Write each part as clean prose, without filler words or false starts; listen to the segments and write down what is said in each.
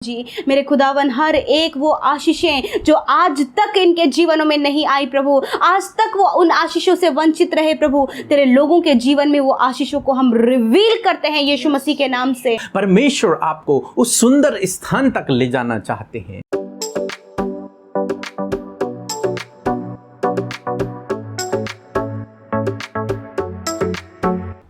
जी मेरे खुदावन, हर एक वो आशीषें जो आज तक इनके जीवनों में नहीं आई प्रभु, आज तक वो उन आशीषों से वंचित रहे प्रभु, तेरे लोगों के जीवन में वो आशीषों को हम रिवील करते हैं यीशु मसीह के नाम से। परमेश्वर आपको उस सुंदर स्थान तक ले जाना चाहते हैं।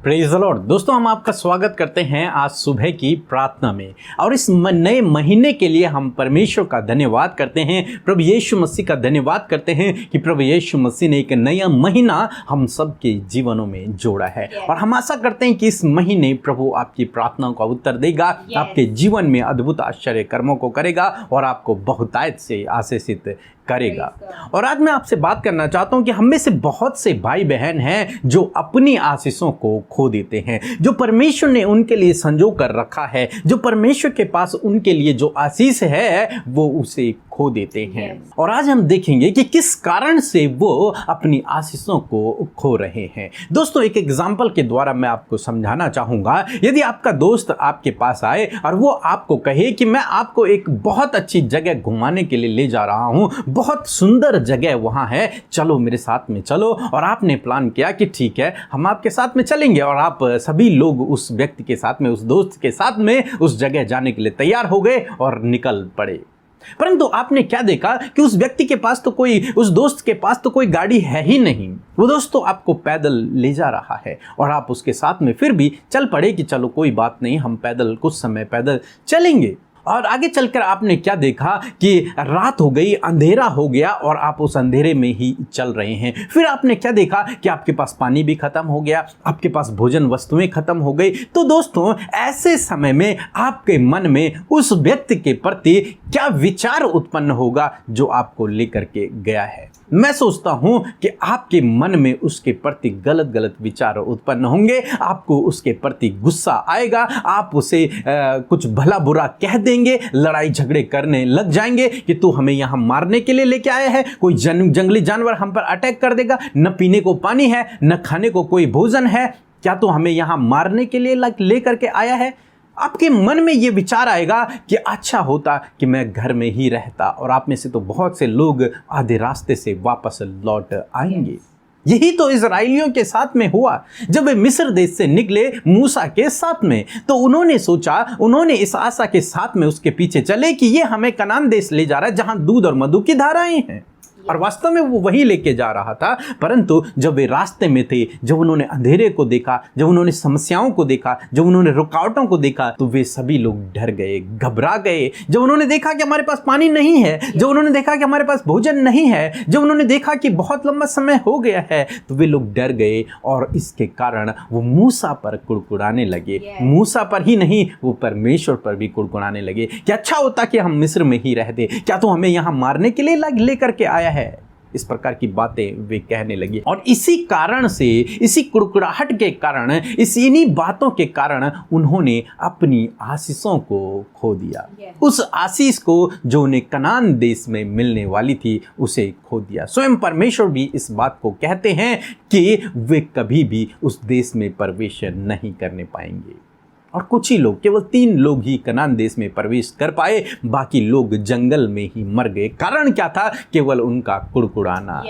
Praise the Lord. दोस्तों, हम आपका स्वागत करते हैं आज सुबह की प्रार्थना में, और इस नए महीने के लिए हम परमेश्वर का धन्यवाद करते हैं, प्रभु यीशु मसीह का धन्यवाद करते हैं कि प्रभु यीशु मसीह ने एक नया महीना हम सब के जीवनों में जोड़ा है। और हम आशा करते हैं कि इस महीने प्रभु आपकी प्रार्थनाओं का उत्तर देगा, आपके जीवन में अद्भुत आश्चर्य कर्मों को करेगा और आपको बहुतायत से आशीषित करेगा। और आज मैं आपसे बात करना चाहता हूं कि हम में से बहुत से भाई बहन हैं जो अपनी आशीषों को खो देते हैं, जो परमेश्वर ने उनके लिए संजो कर रखा है, जो परमेश्वर के पास उनके लिए जो आशीष है वो उसे खो देते हैं। और आज हम देखेंगे कि किस कारण से वो अपनी आशीषों को खो रहे हैं। दोस्तों, एक एग्जाम्पल के द्वारा मैं आपको समझाना चाहूंगा। यदि आपका दोस्त आपके पास आए और वो आपको कहे कि मैं आपको एक बहुत अच्छी जगह घुमाने के लिए ले जा रहा हूं, बहुत सुंदर जगह वहां है, चलो मेरे साथ में चलो, और आपने प्लान किया कि ठीक है हम आपके साथ में चलेंगे, और आप सभी लोग उस व्यक्ति के साथ में, उस दोस्त के साथ में उस जगह जाने के लिए तैयार हो गए और निकल पड़े। परंतु आपने क्या देखा कि उस व्यक्ति के पास तो कोई, उस दोस्त के पास तो कोई गाड़ी है ही नहीं। वो दोस्त तो आपको पैदल ले जा रहा है और आप उसके साथ में फिर भी चल पड़े कि चलो कोई बात नहीं, हम पैदल कुछ समय पैदल चलेंगे। और आगे चलकर आपने क्या देखा कि रात हो गई, अंधेरा हो गया और आप उस अंधेरे में ही चल रहे हैं। फिर आपने क्या देखा कि आपके पास पानी भी खत्म हो गया, आपके पास भोजन वस्तुएं खत्म हो गई। तो दोस्तों, ऐसे समय में आपके मन में उस व्यक्ति के प्रति क्या विचार उत्पन्न होगा जो आपको लेकर के गया है। मैं सोचता हूं कि आपके मन में उसके प्रति गलत गलत विचार उत्पन्न होंगे, आपको उसके प्रति गुस्सा आएगा, आप उसे कुछ भला बुरा कह देंगे, लड़ाई झगड़े करने लग जाएंगे कि तू हमें यहाँ मारने के लिए लेके आया है, कोई जंगली जानवर हम पर अटैक कर देगा, न पीने को पानी है, न खाने को कोई भोजन है, क्या तू हमें यहाँ मारने के लिए ले करके आया है। आपके मन में ये विचार आएगा कि अच्छा होता कि मैं घर में ही रहता, और आप में से तो बहुत से लोग आधे रास्ते से वापस लौट आएंगे। यही तो इजराइलियों के साथ में हुआ जब वे मिस्र देश से निकले मूसा के साथ में। तो उन्होंने सोचा, उन्होंने इस आशा के साथ में उसके पीछे चले कि ये हमें कनान देश ले जा रहा है जहां दूध और मधु की धाराएं हैं, और वास्तव में वो वही लेके जा रहा था। परंतु जब वे रास्ते में थे, जब उन्होंने अंधेरे को देखा, जब उन्होंने समस्याओं को देखा, जब उन्होंने रुकावटों को देखा, तो वे सभी लोग डर गए, घबरा गए। जब उन्होंने देखा कि हमारे पास पानी नहीं है, जब उन्होंने देखा कि हमारे पास भोजन नहीं है, जब उन्होंने देखा कि बहुत लंबा समय हो गया है, तो वे लोग डर गए और इसके कारण वो मूसा पर कुड़कुड़ाने लगे। मूसा पर ही नहीं, वो परमेश्वर पर भी कुड़कुड़ाने लगे कि अच्छा होता कि हम मिस्र में ही रहते, क्या तो हमें यहाँ मारने के लिए लेकर के आया है। इस प्रकार की बातें वे कहने लगी। और इसी कारण से, इसी कुड़कुड़ाहट के कारण, इन्हीं बातों के कारण उन्होंने अपनी आशीषों को खो दिया। उस आशीष को जो उन्हें कनान देश में मिलने वाली थी, उसे खो दिया। स्वयं परमेश्वर भी इस बात को कहते हैं कि वे कभी भी उस देश में प्रवेश नहीं करने पाएंगे। और कुछ ही लोग, केवल 3 लोग ही कनान देश में प्रवेश कर पाए, बाकी लोग जंगल में ही मर गए। कारण क्या था? केवल उनका कुड़कुड़ाना।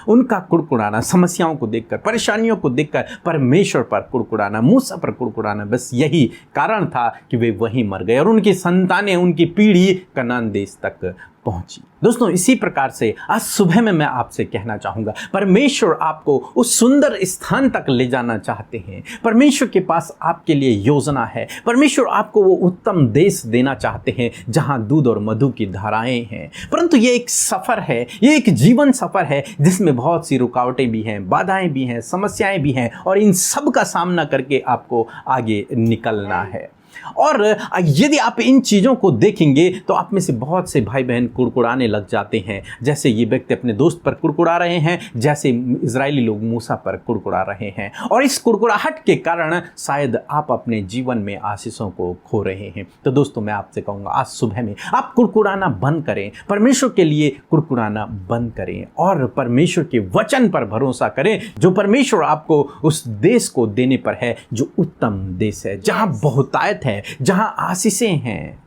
उनका कुड़कुड़ाना, समस्याओं को देखकर, परेशानियों को देखकर परमेश्वर पर कुड़कुड़ाना, मूसा पर कुड़कुड़ाना, बस यही कारण था कि वे वहीं मर गए और उनकी संतानें, उनकी पीढ़ी कनान देश तक पहुंची। दोस्तों, इसी प्रकार से आज सुबह में मैं आपसे कहना चाहूंगा, परमेश्वर आपको उस सुंदर स्थान तक ले जाना चाहते हैं। परमेश्वर के पास आपके लिए योजना है। परमेश्वर आपको वो उत्तम देश देना चाहते हैं जहां दूध और मधु की धाराएं हैं। परंतु ये एक सफर है, ये एक जीवन सफर है जिसमें बहुत सी रुकावटें भी हैं, बाधाएं भी हैं, समस्याएं भी हैं, और इन सब का सामना करके आपको आगे निकलना है। और यदि आप इन चीज़ों को देखेंगे तो आप में से बहुत से भाई बहन कुड़कुड़ाने लग जाते हैं, जैसे ये व्यक्ति अपने दोस्त पर कुड़कुड़ा रहे हैं, जैसे इजरायली लोग मूसा पर कुड़कुड़ा रहे हैं। और इस कुड़कुड़ाहट के कारण शायद आप अपने जीवन में आशीषों को खो रहे हैं। तो दोस्तों, मैं आपसे कहूँगा आज सुबह में आप कुड़कुड़ाना बंद करें, परमेश्वर के लिए कुड़कुड़ाना बंद करें और परमेश्वर के वचन पर भरोसा करें, जो परमेश्वर आपको उस देश को देने पर है, जो उत्तम देश है, जहाँ बहुतायत है, जहां आशीषें हैं।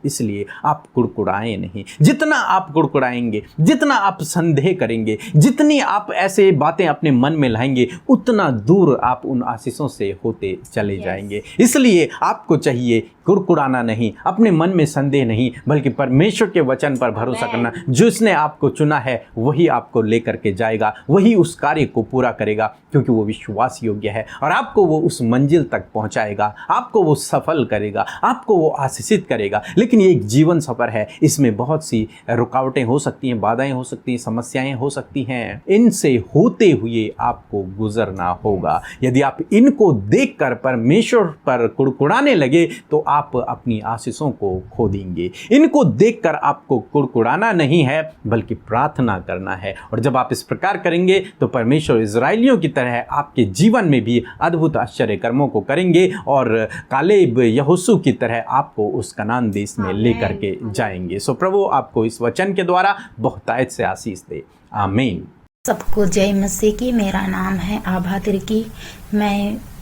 इसलिए आप कुड़कुड़ाएं नहीं। जितना आप कुड़कुड़ाएंगे, जितना आप संदेह करेंगे, जितनी आप ऐसे बातें अपने मन में लाएंगे, उतना दूर आप उन आशीषों से होते चले जाएंगे। इसलिए आपको चाहिए कुड़कुड़ाना नहीं, अपने मन में संदेह नहीं, बल्कि परमेश्वर के वचन पर भरोसा करना। जिसने आपको चुना है वही आपको लेकर के जाएगा, वही उस कार्य को पूरा करेगा, क्योंकि वो विश्वास योग्य है और आपको वो उस मंजिल तक पहुंचाएगा, आपको वो सफल करेगा, आपको वो आशीषित करेगा। लेकिन ये एक जीवन सफर है, इसमें बहुत सी रुकावटें हो सकती हैं, बाधाएं हो सकती हैं, समस्याएं हो सकती हैं। इनसे होते हुए आपको गुजरना होगा। यदि आप इनको देखकर परमेश्वर पर कुड़कुड़ाने लगे तो आप अपनी आशीषों को खो देंगे। इनको देखकर आपको कुड़कुड़ाना नहीं है, बल्कि प्रार्थना करना है। और जब आप इस प्रकार करेंगे तो परमेश्वर इजराइलियों की तरह आपके जीवन में भी अद्भुत आश्चर्य कर्मों को करेंगे और कालेब यहोशू की तरह आपको उस कनान देश में लेकर के जाएंगे। सो प्रभु आपको इस वचन के द्वारा बहुतायत से आशीष दे। आमीन। सबको जय मसीह की। मेरा नाम है आभा तिर्की।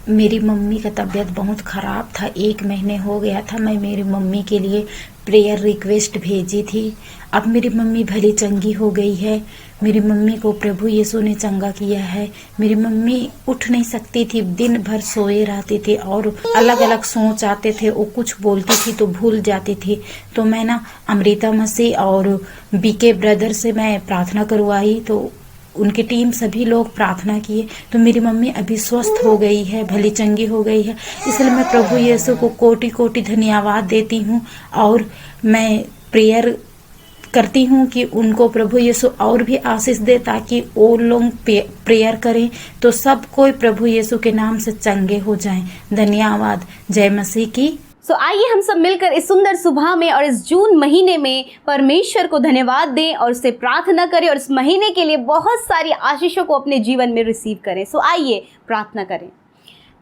मेरी मम्मी का तबीयत बहुत ख़राब था, 1 महीने हो गया था। मैं मेरी मम्मी के लिए प्रेयर रिक्वेस्ट भेजी थी। अब मेरी मम्मी भली चंगी हो गई है। मेरी मम्मी को प्रभु यीशु ने चंगा किया है। मेरी मम्मी उठ नहीं सकती थी, दिन भर सोए रहती थी और अलग अलग सोच आते थे। वो कुछ बोलती थी तो भूल जाती थी। तो मैं अमृता मसीह और बीके ब्रदर से मैं प्रार्थना करवाई, तो उनकी टीम सभी लोग प्रार्थना किए तो मेरी मम्मी अभी स्वस्थ हो गई है, भली चंगी हो गई है। इसलिए मैं प्रभु यीशु को कोटि कोटि धन्यवाद देती हूँ और मैं प्रेयर करती हूँ कि उनको प्रभु यीशु और भी आशीष दे, ताकि वो लोग प्रेयर करें तो सब कोई प्रभु यीशु के नाम से चंगे हो जाएं। धन्यवाद। जय मसीह की। आइए हम सब मिलकर इस सुंदर सुबह में और इस जून महीने में परमेश्वर को धन्यवाद दें और उससे प्रार्थना करें और इस महीने के लिए बहुत सारी आशीषों को अपने जीवन में रिसीव करें। आइए प्रार्थना करें।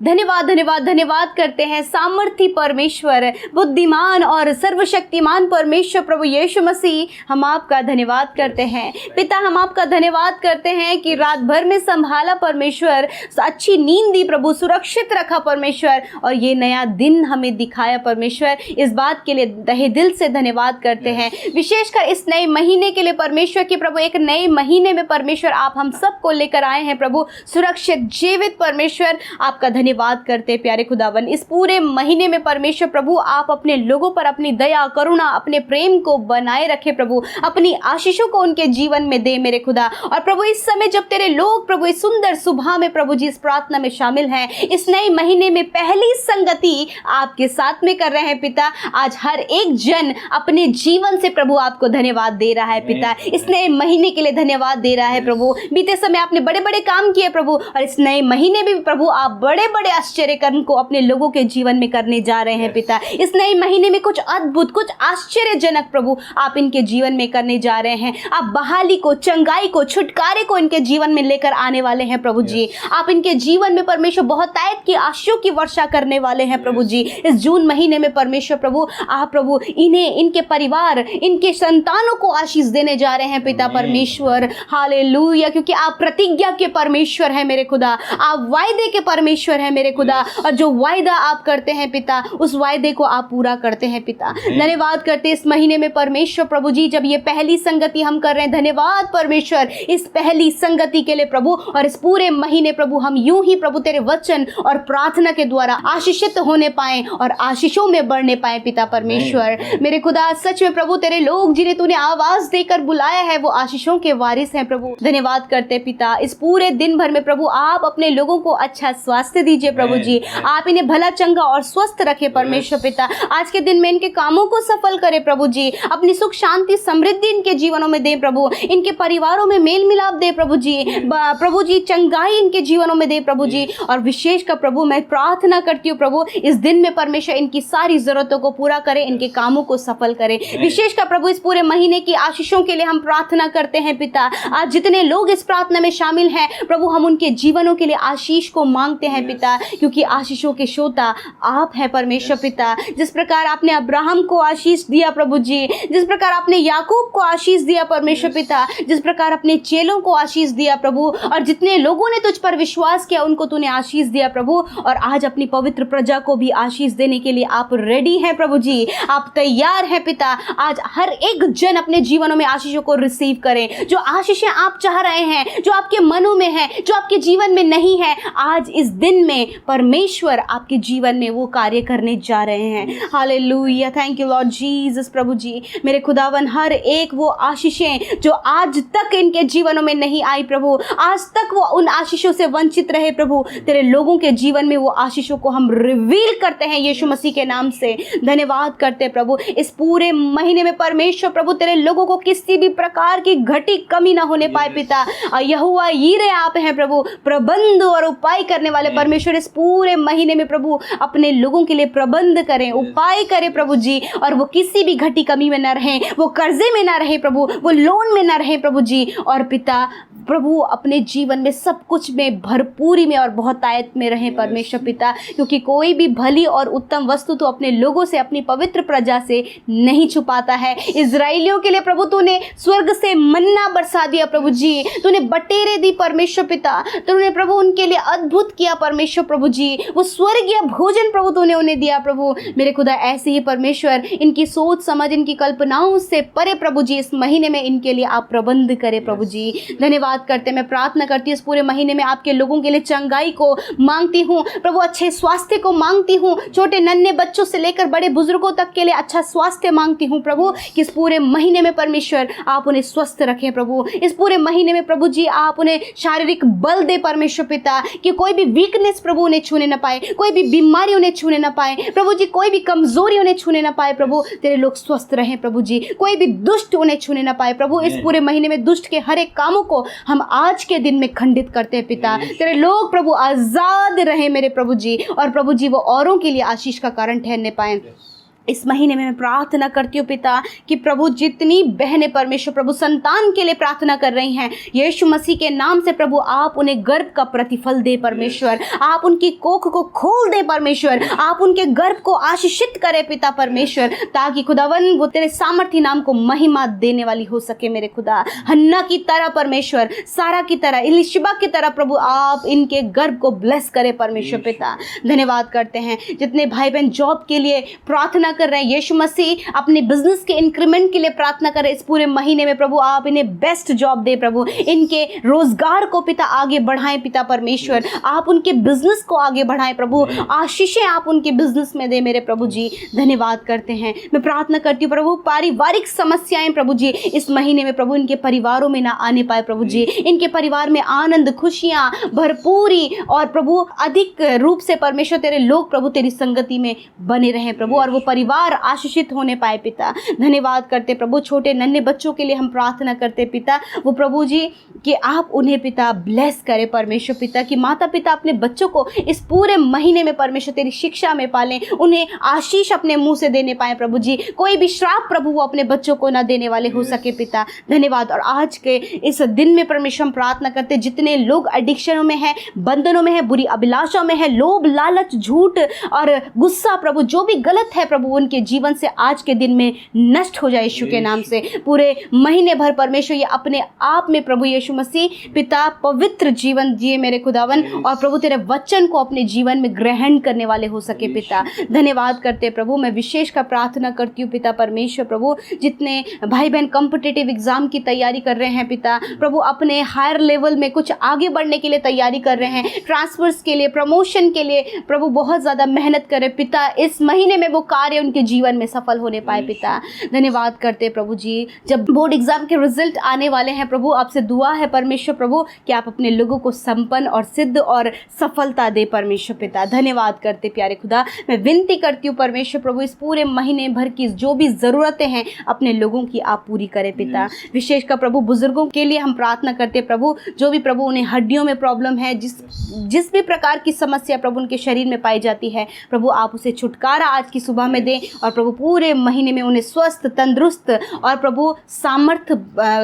धन्यवाद धन्यवाद धन्यवाद करते हैं सामर्थी परमेश्वर, बुद्धिमान और सर्वशक्तिमान परमेश्वर प्रभु यीशु मसीह, हम आपका धन्यवाद करते हैं। पिता, हम आपका धन्यवाद करते हैं कि रात भर में संभाला परमेश्वर, अच्छी नींद दी प्रभु, सुरक्षित रखा परमेश्वर, और ये नया दिन हमें दिखाया परमेश्वर। इस बात के लिए तहे दिल से धन्यवाद करते हैं। विशेषकर इस नए महीने के लिए परमेश्वर की प्रभु, एक नए महीने में परमेश्वर आप हम सबको लेकर आए हैं प्रभु, सुरक्षित जीवित परमेश्वर, आपका धन्यवाद करते प्यारे खुदावन। इस पूरे महीने में परमेश्वर प्रभु आप अपने लोगों पर अपनी दया करुणा अपने प्रेम को बनाए रखे प्रभु, अपनी आशीषों को उनके जीवन में दे मेरे खुदा। और प्रभु इस समय जब तेरे लोग प्रभु इस सुंदर सुबह में प्रभु जी इस प्रार्थना में शामिल हैं, इस नए महीने में पहली संगति आपके साथ में कर रहे हैं पिता, आज हर एक जन अपने जीवन से प्रभु आपको धन्यवाद दे रहा है पिता। इस नए महीने के लिए धन्यवाद दे रहा है प्रभु। बीते समय आपने बड़े बड़े काम किए प्रभु, और इस नए महीने में भी प्रभु आप बड़े बड़े आश्चर्य कर्म को अपने लोगों के जीवन में करने जा रहे हैं पिता। इस नए महीने में कुछ अद्भुत, कुछ आश्चर्यजनक प्रभु आप इनके जीवन में करने जा रहे हैं। आप बहाली को, चंगाई को, छुटकारे को इनके जीवन में लेकर आने वाले हैं प्रभु जी। आप इनके जीवन में परमेश्वर बहुतायत की आशीषों की वर्षा करने वाले हैं प्रभु जी। इस जून महीने में परमेश्वर प्रभु आप प्रभु इन्हें, इनके परिवार, इनके संतानों को आशीष देने जा रहे हैं पिता परमेश्वर। हालेलुया, क्योंकि आप प्रतिज्ञा के परमेश्वर हैं मेरे खुदा, आप वायदे के परमेश्वर हैं मेरे खुदा, और जो वायदा आप करते हैं पिता उस वायदे को आप पूरा करते हैं पिता। धन्यवाद करते इस महीने में परमेश्वर प्रभु जी, जब ये पहली संगति हम कर रहे हैं, धन्यवाद परमेश्वर इस पहली संगति के लिए प्रभु। और इस पूरे महीने प्रभु हम यूं ही प्रभु तेरे वचन और प्रार्थना के द्वारा आशीषित होने पाए और आशीषों में बढ़ने पाए पिता परमेश्वर। मेरे खुदा सच में प्रभु तेरे लोग जिन्हें तूने आवाज देकर बुलाया है वो आशीषों के वारिस हैं प्रभु। धन्यवाद करते पिता, इस पूरे दिन भर में प्रभु आप अपने लोगों को अच्छा स्वास्थ्य दीजिए प्रभु जी, आप इन्हें भला चंगा और स्वस्थ रखे परमेश्वर पिता। आज के दिन में इनके कामों को सफल करे प्रभु जी, अपनी सुख शांति समृद्धि इनके जीवनों में दे प्रभु, इनके परिवारों में मेल मिलाप दे प्रभु जी, चंगाई इनके जीवनों में दे प्रभु जी। और विशेष कर प्रभु मैं प्रार्थना करती हूँ प्रभु इस दिन में परमेश्वर इनकी सारी जरूरतों को पूरा करे, इनके कामों को सफल करे। विशेष कर प्रभु इस पूरे महीने की आशीषों के लिए हम प्रार्थना करते हैं पिता। आज जितने लोग इस प्रार्थना में शामिल हैं प्रभु, हम उनके जीवनों के लिए आशीष को मांगते हैं पिता। पिता, क्योंकि आशीषों के श्रोता आप हैं परमेश्वर पिता। जिस प्रकार आपने अब्राहम को आशीष दिया प्रभु जी, जिस प्रकार आपने याकूब को आशीष दिया परमेश्वर पिता, जिस प्रकार अपने चेलों को आशीष दिया प्रभु, और जितने लोगों ने तुझ पर विश्वास किया उनको तूने आशीष दिया प्रभु, और आज अपनी पवित्र प्रजा को भी आशीष देने के लिए आप रेडी हैं प्रभु जी, आप तैयार हैं पिता। आज हर एक जन अपने जीवनों में आशीषों को रिसीव करें। जो आशीषें आप चाह रहे हैं, जो आपके मनों में है, जो आपके जीवन में नहीं है, आज इस दिन में परमेश्वर आपके जीवन में वो कार्य करने जा रहे हैं। Hallelujah, thank you Lord Jesus प्रभु जी। मेरे खुदावन, हर एक वो आशीषें जो आज तक इनके जीवनों में नहीं आई प्रभु, आज तक वो उन आशीषों से वंचित रहे प्रभु, तेरे लोगों के जीवन में वो आशीषों को हम रिवील करते हैं यीशु मसीह के नाम से। धन्यवाद करते हैं प्रभु। इस पूरे महीने में परमेश्वर प्रभु तेरे लोगों को किसी भी प्रकार की घटी कमी ना होने पाए पिता। यहोवा यीरे आप हैं प्रभु, प्रबंध और उपाय करने वाले परमेश्वर। इस पूरे महीने में प्रभु अपने लोगों के लिए प्रबंध करें, उपाय करें प्रभु जी, और वो किसी भी घटी कमी में ना रहें, वो कर्जे में ना रहे प्रभु, वो लोन में ना रहे प्रभु जी। और पिता प्रभु अपने जीवन में सब कुछ में भरपूरी में और बहुतायत में रहे परमेश्वर पिता, क्योंकि कोई भी भली और उत्तम वस्तु तो अपने लोगों से, अपनी पवित्र प्रजा से नहीं छुपाता है। इजराइलियों के लिए प्रभु तूने स्वर्ग से मन्ना बरसा दिया प्रभु जी, तूने बटेरे दी परमेश्वर पिता, तूने प्रभु उनके लिए अद्भुत किया परमेश्वर प्रभु जी। वो स्वर्गीय भोजन प्रभु तूने उन्हें दिया प्रभु। मेरे खुदा ऐसे ही परमेश्वर इनकी सोच समझ, इनकी कल्पनाओं से परे प्रभु जी इस महीने में इनके लिए आप प्रबंध करें प्रभु जी। धन्यवाद करते, मैं प्रार्थना करती हूँ इस पूरे महीने में आपके लोगों के लिए चंगाई को मांगती हूँ प्रभु, अच्छे स्वास्थ्य को मांगती हूँ, छोटे नन्हे बच्चों से लेकर बड़े बुजुर्गों तक के लिए अच्छा स्वास्थ्य मांगती हूँ प्रभु, कि इस पूरे महीने में परमेश्वर आप उन्हें स्वस्थ रखें प्रभु। इस पूरे महीने में प्रभु जी आप उन्हें शारीरिक बल दे परमेश्वर पिता, कि कोई भी वीकनेस प्रभु उन्हें छूने ना पाए, कोई भी बीमारी उन्हें छूने ना पाए प्रभु जी, कोई भी कमजोरी उन्हें छूने ना पाए प्रभु। तेरे लोग स्वस्थ रहें प्रभु जी, कोई भी दुष्ट उन्हें छूने ना पाए प्रभु। इस पूरे महीने में दुष्ट के हर एक कामों को हम आज के दिन में खंडित करते हैं पिता। तेरे लोग प्रभु आजाद रहे मेरे प्रभु जी, और प्रभु जी वो औरों के लिए आशीष का कारण ठहरने पाए। इस महीने में मैं प्रार्थना करती हूँ पिता कि प्रभु जितनी बहनें परमेश्वर प्रभु संतान के लिए प्रार्थना कर रही हैं, यीशु मसीह के नाम से प्रभु आप उन्हें गर्भ का प्रतिफल दे परमेश्वर, आप उनकी कोख को खोल दे परमेश्वर, आप उनके गर्भ को आशीषित करे पिता परमेश्वर, ताकि खुदावन वो तेरे सामर्थी नाम को महिमा देने वाली हो सके मेरे खुदा। हन्ना की तरह परमेश्वर, सारा की तरह, इलिशिबा की तरह प्रभु आप इनके गर्भ को ब्लेस करे परमेश्वर पिता। धन्यवाद करते हैं जितने भाई बहन जॉब के लिए प्रार्थना कर रहे हैं, यीशु मसीह अपने बिजनेस के इंक्रीमेंट के लिए प्रार्थना कर रहे हैं। इस पूरे महीने में प्रभु आप इन्हें बेस्ट जॉब दे प्रभु, इनके रोजगार को पिता आगे बढ़ाएं पिता परमेश्वर, आप उनके बिजनेस को आगे बढ़ाएं प्रभु, आशीषें आप उनके बिजनेस में दे मेरे प्रभु जी। धन्यवाद करते हैं, मैं प्रार्थना करती हूँ प्रभु पारिवारिक समस्याएं प्रभु जी इस महीने में प्रभु इनके परिवारों में ना आने पाए प्रभु जी, इनके परिवार में आनंद खुशियां भरपूरी और प्रभु अधिक रूप से परमेश्वर तेरे लोग प्रभु तेरी संगति में बने रहे प्रभु, और वो परिवार आशीषित होने पाए पिता। धन्यवाद करते प्रभु, छोटे नन्हे बच्चों के लिए हम प्रार्थना करते पिता, वो प्रभु जी कि आप उन्हें पिता ब्लेस करें परमेश्वर पिता, कि माता पिता अपने बच्चों को इस पूरे महीने में परमेश्वर तेरी शिक्षा में पालें, उन्हें आशीष अपने मुंह से देने पाए प्रभु जी, कोई भी श्राप प्रभु वो अपने बच्चों को ना देने वाले हो सके पिता। धन्यवाद। और आज के इस दिन में परमेश्वर हम प्रार्थना करते जितने लोग एडिक्शनों में है, बंधनों में है, बुरी अभिलाषा में है, लोभ लालच झूठ और गुस्सा प्रभु जो भी गलत है प्रभु उनके जीवन से आज के दिन में नष्ट हो जाए यीशु के नाम से। पूरे महीने भर परमेश्वर ये अपने आप में प्रभु यीशु मसीह पिता पवित्र जीवन जिए मेरे खुदावन, और प्रभु तेरे वचन को अपने जीवन में ग्रहण करने वाले हो सके पिता। धन्यवाद करते प्रभु। मैं विशेष का प्रार्थना करती हूँ पिता परमेश्वर प्रभु, जितने भाई बहन कॉम्पिटिटिव एग्जाम की तैयारी कर रहे हैं पिता प्रभु, अपने हायर लेवल में कुछ आगे बढ़ने के लिए तैयारी कर रहे हैं, ट्रांसफर्स के लिए, प्रमोशन के लिए प्रभु बहुत ज़्यादा मेहनत कर रहे पिता, इस महीने में वो कार्य उनके जीवन में सफल होने पाए पिता। धन्यवाद करते प्रभु जी। जब बोर्ड एग्जाम के रिजल्ट आने वाले हैं प्रभु, आपसे दुआ है परमेश्वर प्रभु कि आप अपने लोगों को संपन्न और सिद्ध और सफलता दे परमेश्वर पिता। धन्यवाद करते प्यारे खुदा। मैं विनती करती हूँ परमेश्वर प्रभु इस पूरे महीने भर की जो भी ज़रूरतें हैं अपने लोगों की आप पूरी करें पिता। विशेष का प्रभु बुजुर्गों के लिए हम प्रार्थना करते प्रभु, जो भी प्रभु उन्हें हड्डियों में प्रॉब्लम है, जिस भी प्रकार की समस्या प्रभु उनके शरीर में पाई जाती है प्रभु, आप उसे छुटकारा आज की सुबह में दें और प्रभु पूरे महीने में उन्हें स्वस्थ, तंदुरुस्त और प्रभु सामर्थ्य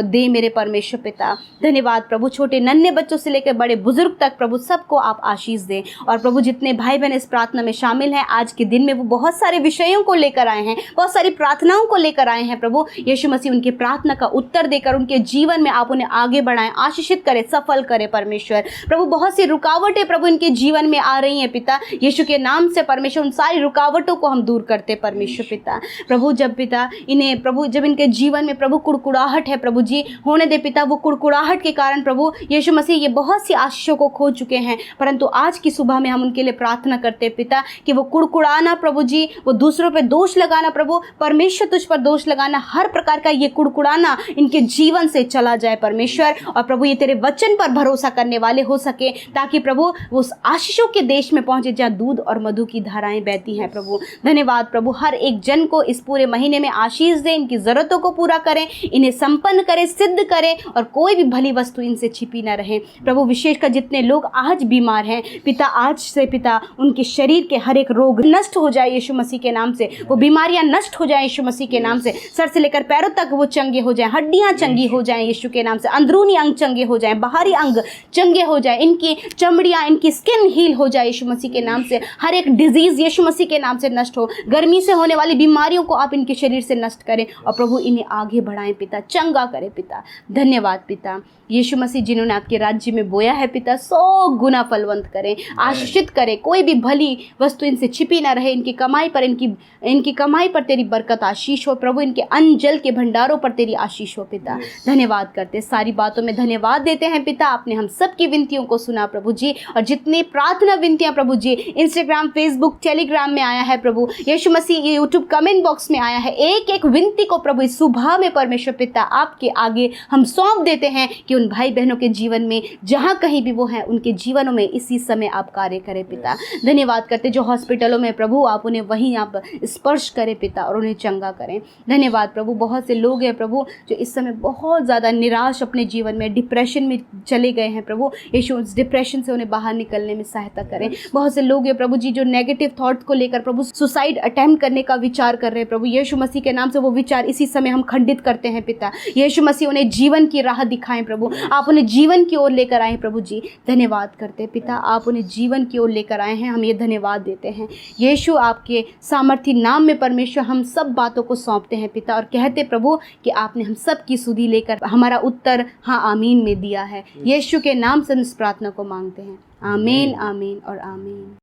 दे मेरे परमेश्वर पिता। धन्यवाद प्रभु, छोटे नन्हे बच्चों से लेकर बड़े बुजुर्ग तक प्रभु सबको आप आशीष दें। और प्रभु जितने भाई बहन इस प्रार्थना में शामिल हैं, आज के दिन में वो बहुत सारे विषयों को लेकर आए हैं, बहुत सारी प्रार्थनाओं को लेकर आए हैं प्रभु यीशु मसीह, उनकी प्रार्थना का उत्तर देकर उनके जीवन में आप उन्हें आगे बढ़ाएं, आशीषित करें, सफल करें परमेश्वर। प्रभु बहुत सी रुकावटें प्रभु इनके जीवन में आ रही हैं पिता, यीशु के नाम से परमेश्वर उन सारी रुकावटों को हम दूर करते परमेश्वर पिता। प्रभु जब पिता इन्हें प्रभु जब इनके जीवन में प्रभु कुड़कुड़ाहट है प्रभु जी, होने दे पिता, वो कुड़कुड़ाहट के कारण प्रभु यीशु मसीह ये बहुत सी आशीषों को खो चुके हैं, परंतु आज की सुबह में हम उनके लिए प्रार्थना करते पिता कि वो कुड़कुड़ाना प्रभु जी, वो दूसरों पे दोष लगाना प्रभु, परमेश्वर तुझ पर दोष लगाना, हर प्रकार का ये कुड़कुड़ाना इनके जीवन से चला जाए परमेश्वर। और प्रभु ये तेरे वचन पर भरोसा करने वाले हो सके, ताकि प्रभु वो उस आशीषों के देश में पहुंचे जहाँ दूध और मधु की धाराएं बहती हैं प्रभु। धन्यवाद प्रभु, हर एक जन को इस पूरे महीने में आशीष दे, इनकी जरूरतों को पूरा करें, इन्हें संपन्न करें, सिद्ध करें और कोई भी भली वस्तु इनसे छिपी ना रहे प्रभु। विशेषकर जितने लोग आज बीमार हैं पिता, आज से पिता उनके शरीर के हर एक रोग नष्ट हो जाए यीशु मसीह के नाम से, वो बीमारियां नष्ट हो जाए यीशु मसीह के नाम से, सर से लेकर पैरों तक वो चंगे हो जाएं, हड्डियां चंगी हो जाएं यीशु के नाम से, अंदरूनी अंग चंगे हो जाएं, बाहरी अंग चंगे हो जाएं, इनकी चमड़ियां, इनकी स्किन हील हो जाए यीशु मसीह के नाम से, हर एक डिजीज यीशु मसीह के नाम से नष्ट हो, गर्मी से होने वाली बीमारियों को आप इनके शरीर से नष्ट करें और प्रभु इन्हें आगे बढ़ाएं पिता, चंगा करें पिता। धन्यवाद पिता, यीशु मसीह जिन्होंने आपके राज्य में बोया है पिता, 100 गुना फलवंत करें, आशीषित करें, कोई भी भली वस्तु इनसे छिपी ना रहे, इनकी कमाई पर इनकी कमाई पर तेरी बरकत आशीष हो प्रभु, इनके अन्न जल के भंडारों पर तेरी आशीष हो पिता। धन्यवाद करते, सारी बातों में धन्यवाद देते हैं पिता, आपने हम सब की विनतियों को सुना प्रभु जी, और जितने प्रार्थना विनतियां प्रभु जी इंस्टाग्राम, फेसबुक, टेलीग्राम में आया है प्रभु यीशु मसीह, यूट्यूब कमेंट बॉक्स में आया है, एक एक विनती को प्रभु इस सुबह में परमेश्वर पिता आपके आगे हम सौंप देते हैं कि उन भाई बहनों के जीवन में जहाँ कहीं भी वो हैं, उनके जीवनों में इसी समय आप कार्य करें पिता। धन्यवाद करते जो हॉस्पिटलों में प्रभु आप उन्हें वहीं आप स्पर्श करें पिता और उन्हें चंगा करें। धन्यवाद प्रभु, बहुत से लोग हैं प्रभु जो इस समय बहुत ज़्यादा निराश अपने जीवन में, डिप्रेशन में चले गए हैं प्रभु यीशु, उस डिप्रेशन से उन्हें बाहर निकलने में सहायता करें। बहुत से लोग हैं प्रभु जी जो नेगेटिव थॉट्स को लेकर प्रभु सुसाइड अटेम्प्ट करने का विचार कर रहे हैं प्रभु यीशु मसीह के नाम से, वो विचार इसी समय हम खंडित करते हैं पिता। यीशु मसीह उन्हें जीवन की राह दिखाएं प्रभु, आप उन्हें जीवन की ओर लेकर आए प्रभु जी। धन्यवाद करते पिता, आप उन्हें जीवन की ओर लेकर आए हैं, हम ये धन्यवाद देते हैं यीशु। आपके सामर्थी नाम में परमेश्वर हम सब बातों को सौंपते हैं पिता, और कहते प्रभु कि आपने हम सब की सुधि लेकर हमारा उत्तर हाँ आमीन में दिया है। यीशु के नाम से हम इस प्रार्थना को मांगते हैं, आमीन, आमीन और आमीन।